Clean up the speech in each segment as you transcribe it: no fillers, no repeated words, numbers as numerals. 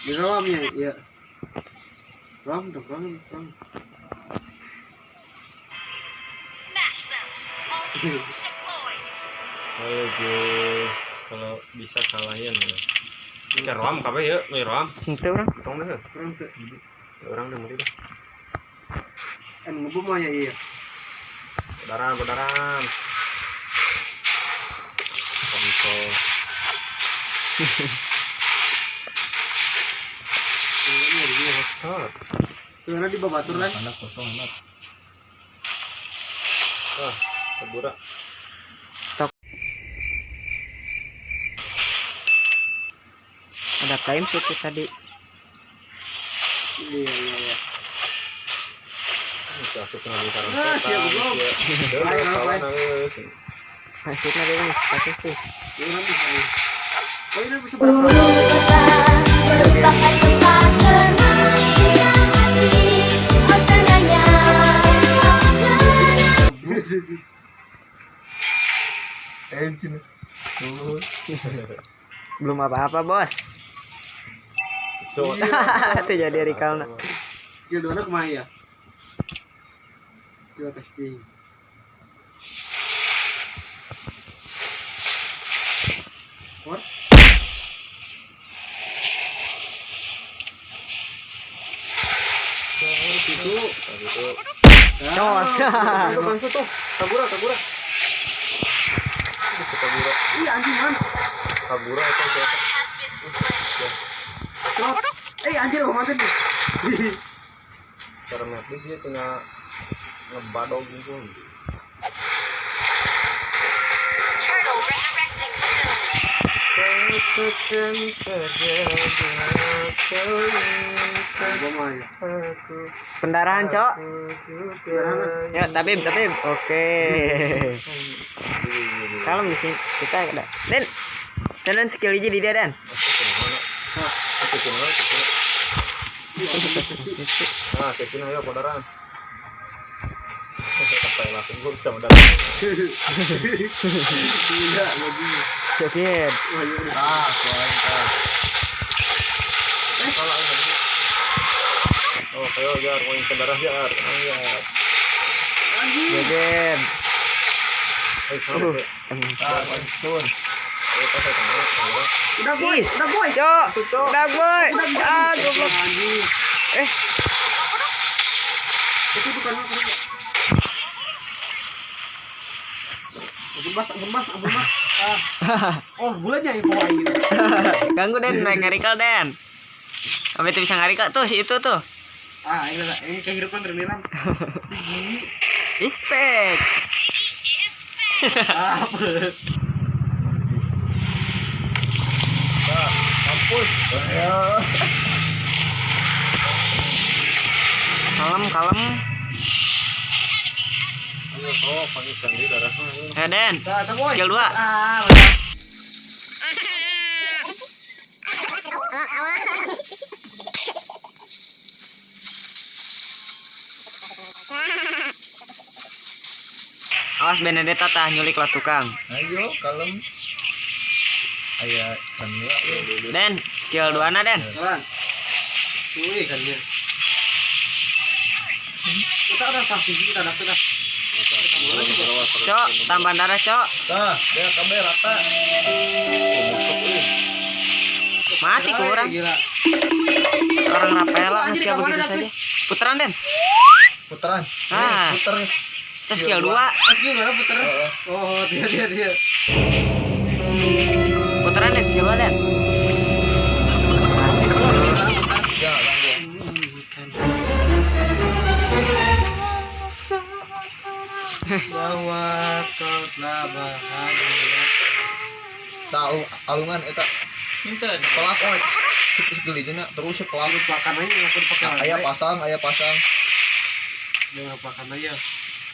Di ramnya ya. Ram dong, ram. Ayo guys, kalau bisa kalahin ya. Oke, ram kabeh ya, ram. Itu orang. Tong deh. Ram tuh. Orang deh mari deh. Ngebom aja iya. Bedaran. Konsol. Ini dia. Kosong. Karena di bawah batur kan. Anak kosong anak. Kebura. Ada time itu tadi. Iya. Masih asuk ngambil sarang Ah, siap, bro. Maksudnya dia nih, pasti sih. Ini nanti. Oh, ini bisa berapa? Belum apa-apa, Bos. Tuh. Itu jadi recall. Dia dua anak Maya. Kita testing. What? Itu. Cos. Bangsa tuh. Kabura. Iya anjing man. Kabura itu siapa? Drop. Anjir mau mati nih. Karena dia tinggal ngebadog gitu. Pendarahan, Cok. Ya, tabib. Oke. Kalem di sini. Kita ada. Dan skill aja di dia, Dan. Nah, ke sini ayo saudara. Sampai langsung gue bisa mendarat. Iya, lagi. Joget. Kualitas. Salah ini. Oh, ayo jar, mau yang saudara jar. Ayo. Joget. Turun. Ayo kita sama. Udah boy. Cok. Udah, boy. Ah, goblok. Itu bukan apa. Gemas. Oh, bulannya yang kawaii. Ganggu, Den. Naik ngerikal, Den. Sampai itu bisa ngerikal tuh si itu tuh. Ini kehidupan termilan. Respect. Apa? Kampus. Ayo. Kalem. Ayo, panggil sendiri darahnya. Den. Skill 2. Awas Benedetta tah nyulik lah tukang. Ayo, kalem. Ayo, kamera. Den, skill 2 na, Den. Jalan. Wih kan dia. Kita ada saksi kita ada sudah. Cok, tambah darah, Cok. Tah, dia kabeh rata. Mati kurang. Gila. Seorang Rapela ngekill begitu saja. Putaran, Den. Putaran. Ah. Puter. Skill 2. Skill mana puter? Oh, dia. Putaran, Den, skill 2, Den. Ya, ganggu. Bahwa kau telah bahagia. Tahu alungan eta Minta pelak we segeli cenah terus pelak pakan aja aku dipakai. aya pasang Jangan pakan aja.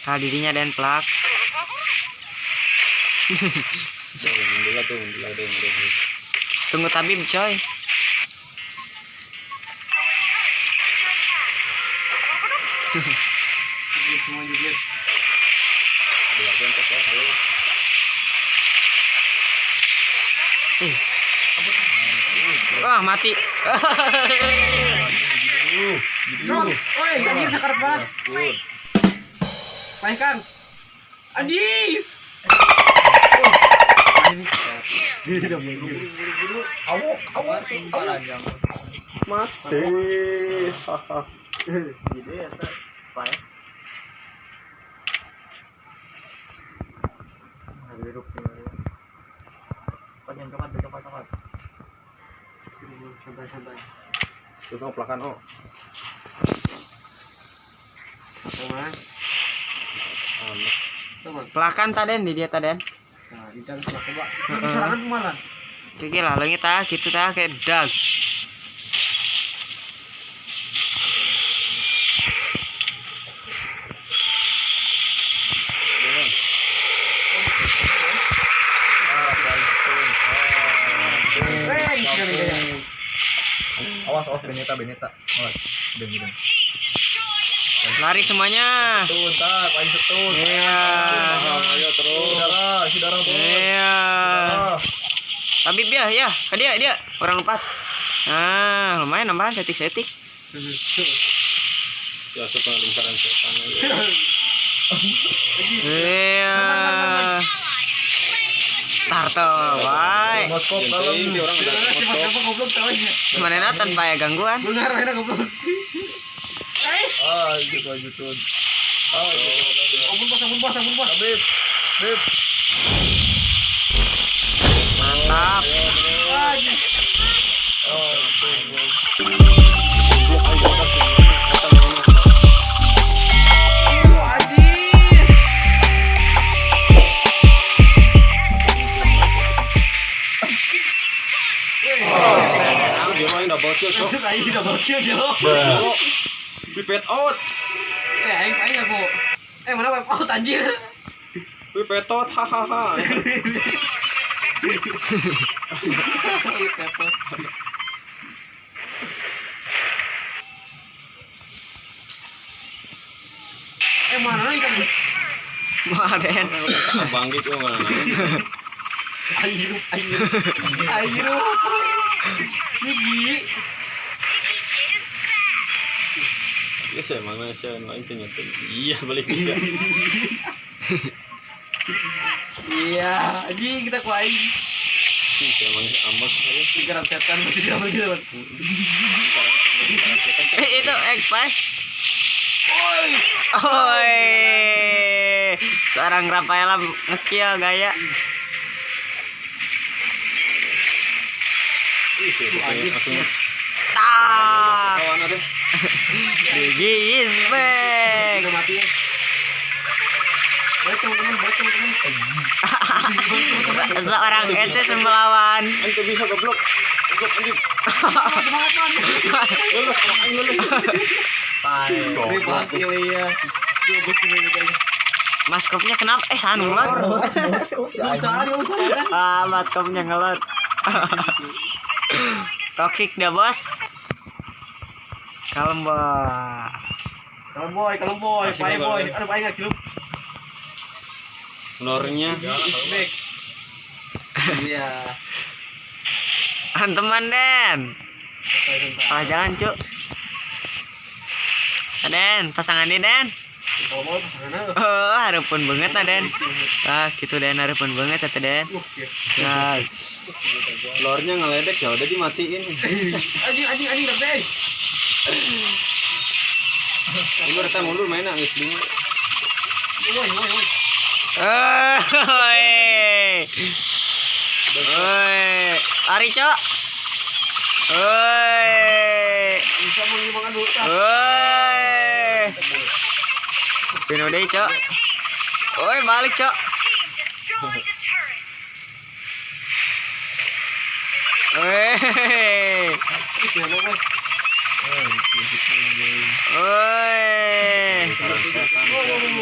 Kal dirinya, Den, plak. Alhamdulillah tuh. Tunggu tabib, coy. Semua juga. Wah, mati. Cok, woi, anjing sekarat banget. Main Kang. Anjing. Mati. Haha. Gitu ya, Pak. Santai-santai. Terus mau pelakan oh. Sama. Sama. Pelakan taden di dia taden. Nah, dicari sebelah coba. Serangan kemana? Oke lah, lagi tah gitu tah kayak dag. Awas Benita. Awas. Deng. Lari semuanya. Tun, tak, lanjut tun. Iya. Ayo terus. Saudara, bos. Iya. Habib ya. Dia orang 4. Nah, lumayan nambahan setik. Ya, suka lingkaran setan. Iya. Tarto, bye. Moskop dalam ini orang udah Apa goblok tawanya? Mana tanpa ya gangguan. Benar, enak goblok. Lanjut tun. Ampun bos. Habib. Mantap. Anjing. Dia main double kill, Cok. Aing double kill yo. Pipet out. Aing aku. Mana wipe out anjir. Pipet out, hahaha. Mana lagi kan? Wah, Den. Abang gitu mana. Ayo. Gigi. Ya saya mana saya main ternyata. Iya balik bisa. Iya, anjing kita ku aing. Saya main amat saya. Dikeram setan masih sama gitu. Itu X5. Oi. Seorang Rafaela ngekill gaya. Langsung Tak. kawan ada. Gigi is back. Udah mati ya. Baik teman-teman. Seorang SS melawan. Ente bisa goblok anjing. Semangat man. Lulus aing lulus. Ribet ya. Dia betul betul. Maskopnya kenapa? Sanung lah. Maskopnya ngelot. Toxic dah bos. Kalem boy. Pae boy. Ada pae enggak kilup? Lornya Back. Iya. Teman Den. Jangan cuk. Den, pasangan dia Den. Harapan banget nah Den. Gitu Den, harapan banget atuh Den. Nah, lornya ngeledek ya udah dimatiin. Anjing dah guys. Mundur teh mundur main geus bingung. Woi. Ari cok. Bisa mengimbangkan dulu kan. Pino deh cok. Balik cok.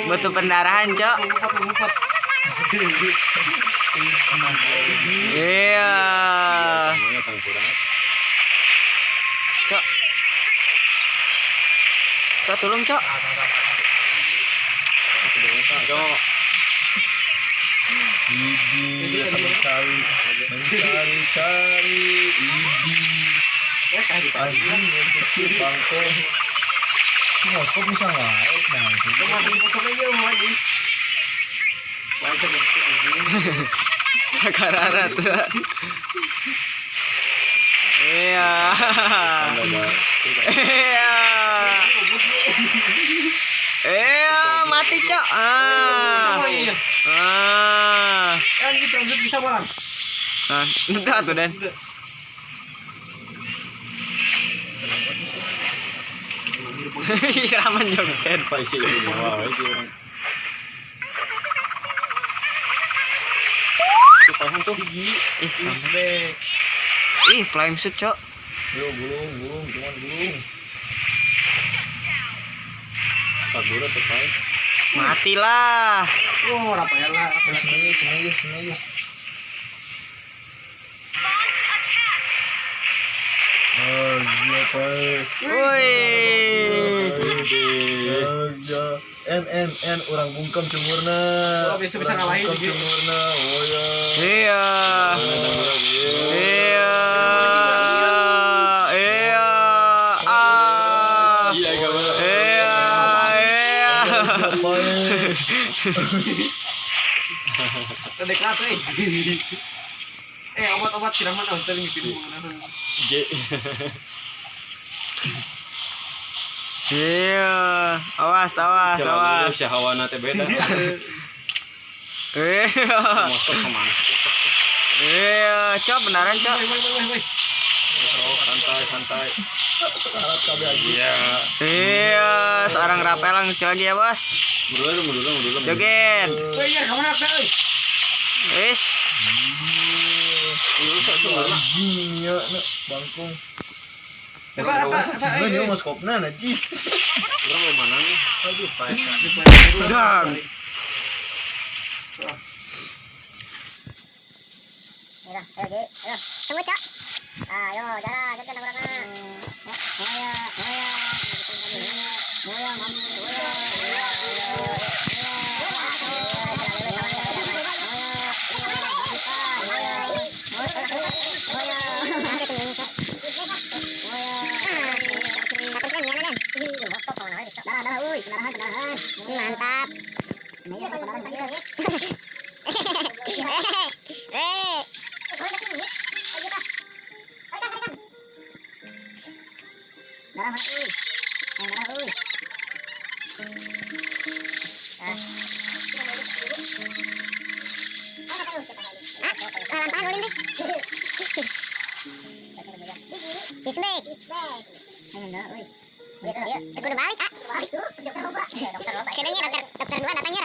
Butuh pendarahan cok. Iya. Cok. Cok tolong cok. Idi akan mencari Idi. Anjing untuk si bangkong. Si Moskop bisa ngaik nah itu. Sakarana tuh. Iya. Iya. Iya, mati, Cok. Kan gitu bisa barang. Nah, udah tuh, Den. Siraman joget. Apa sih ini? Wah, itu orang. Tuh tuh gigi. Flame shoot, Cok. Yo gulung, cuman gulung. Kabur atau apa? Matilah. Oh, apa ya lah. Sini. Oh, iya, Pak. Woi. N orang bungkam cemurna. Oh, bisa ngalahin bungkam gitu. cemurna. Oh ya. Iya. Iya. Iya. Ah. Iya, gak boleh. Iya. Tadi kelas obat siraman sering gitu. G. Iya. Awas. Syahawana teh beda. Iya. Motor kemana? Iya, Cok, beneran, Cok. Santai. Sekarat kabeh aja. Iya. Iya, seorang rapelan lagi ya, Bos. Mundur. Joget. Oh iya, kamu nak euy. Wis. Anjing ya, nak bangkong. Apa? Dia Moskopna najis. Orang mau mana nih? Aduh, Dang. Ayo, tunggu, Cok. Ayo, jalan, jangan nabrak.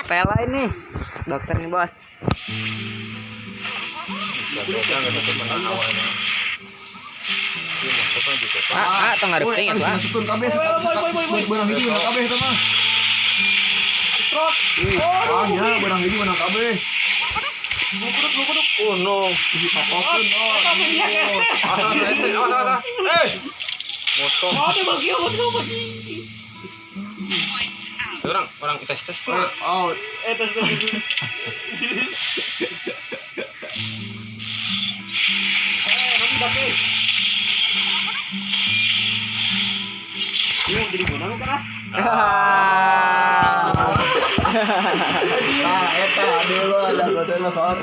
Pela ini. Dokter nih, Bos. Tong ngarep teh ya, Pak. Masukun kabeh benang hiji benang kabeh eta mah. Hanya benang hiji benang kabeh. Oh no. Papakeun Motor. Orang tes. out. Nah, eta dulu ada soal